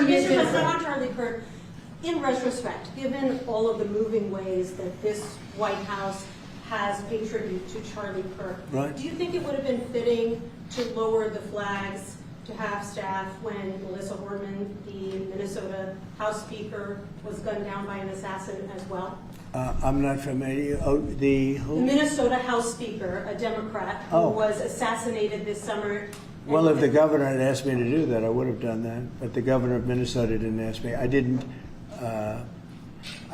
Mr. Charlie Kirk, in retrospect, given all of the moving ways that this White House has paid tribute to Charlie Kirk, right. Do you think it would have been fitting to lower the flags to half staff when Melissa Hortman, the Minnesota House Speaker, was gunned down by an assassin as well? I'm not familiar. Oh, who? The Minnesota House Speaker, a Democrat, who was assassinated this summer. Well, if the governor had asked me to do that, I would have done that. But the governor of Minnesota didn't ask me. I didn't.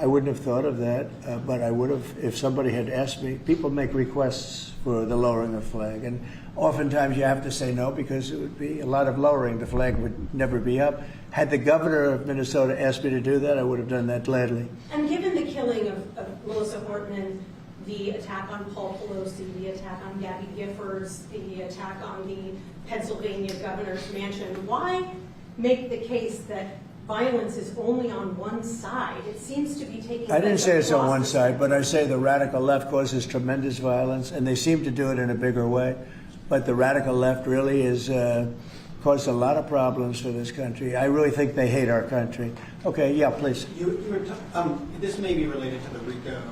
I wouldn't have thought of that, but I would have if somebody had asked me. People make requests for the lowering of flag, and oftentimes you have to say no because it would be a lot of lowering. The flag would never be up. Had the governor of Minnesota asked me to do that, I would have done that gladly. And given the killing of Melissa Hortman, the attack on Paul Pelosi, the attack on Gabby Giffords, the attack on the Pennsylvania governor's mansion, why make the case that violence is only on one side? It seems to be taking. I didn't say it's on one side, but I say the radical left causes tremendous violence, and they seem to do it in a bigger way. But the radical left really is caused a lot of problems for this country. I really think they hate our country. Okay, yeah, please. This may be related to the RICO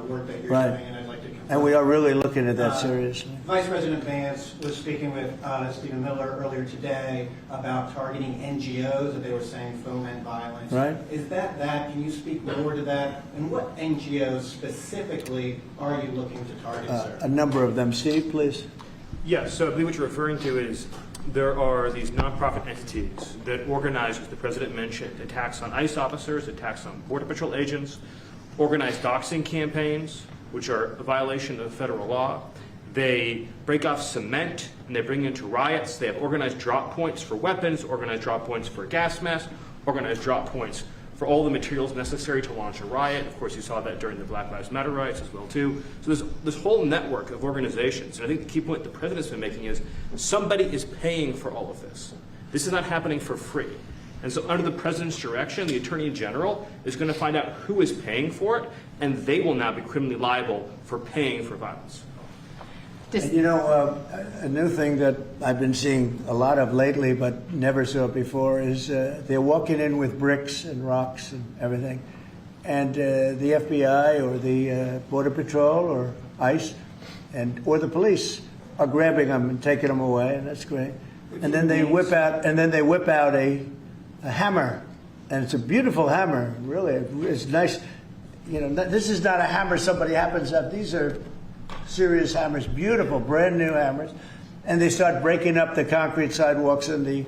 work that you're doing, and I'd like to confirm. And we are really looking at that seriously. Vice President Vance was speaking with Stephen Miller earlier today about targeting NGOs that they were saying foment violence. Right. Is that? Can you speak more to that? And what NGOs specifically are you looking to target, sir? A number of them. Steve, please. Yes, so I believe what you're referring to is there are these nonprofit entities that organize, as the president mentioned, attacks on ICE officers, attacks on Border Patrol agents, organized doxing campaigns, which are a violation of federal law. They break off cement and they bring into riots. They have organized drop points for weapons, organized drop points for gas masks, organized drop points for all the materials necessary to launch a riot. Of course, you saw that during the Black Lives Matter riots as well, too. So there's this whole network of organizations. And I think the key point the president's been making is somebody is paying for all of this. This is not happening for free. And so under the president's direction, the attorney general is going to find out who is paying for it, and they will now be criminally liable for paying for violence. And, you know, a new thing that I've been seeing a lot of lately, but never saw it before, is they're walking in with bricks and rocks and everything. And the FBI or the Border Patrol or ICE or the police are grabbing them and taking them away, and that's great. And then they whip out a hammer, and it's a beautiful hammer, really. It's nice. You know, this is not a hammer somebody happens to have. These are serious hammers, beautiful, brand new hammers. And they start breaking up the concrete sidewalks and the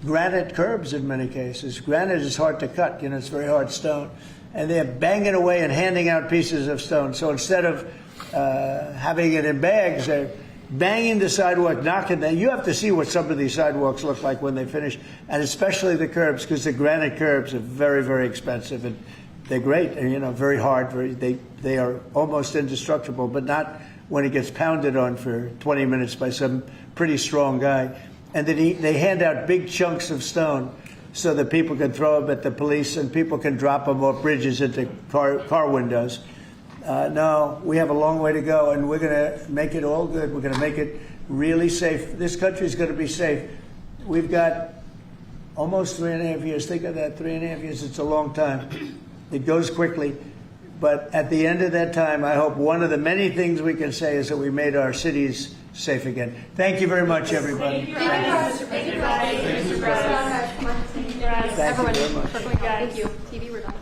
granite curbs in many cases. Granite is hard to cut, you know, it's very hard stone. And they're banging away and handing out pieces of stone. So instead of having it in bags, they're banging the sidewalk, knocking them. You have to see what some of these sidewalks look like when they finish, and especially the curbs, because the granite curbs are very, very expensive, and they're great, and you know, very hard. They are almost indestructible, but not when it gets pounded on for 20 minutes by some pretty strong guy. And then they hand out big chunks of stone so that people can throw them at the police and people can drop them off bridges into car windows. No, we have a long way to go, and we're going to make it all good. We're going to make it really safe. This country is going to be safe. We've got almost 3.5 years. Think of that, 3.5 years. It's a long time. It goes quickly. But at the end of that time, I hope one of the many things we can say is that we made our cities safe again. Thank you very much, everybody. Thank you, everyone, for coming, guys. Thank you very much. Thank you. TV, we're done.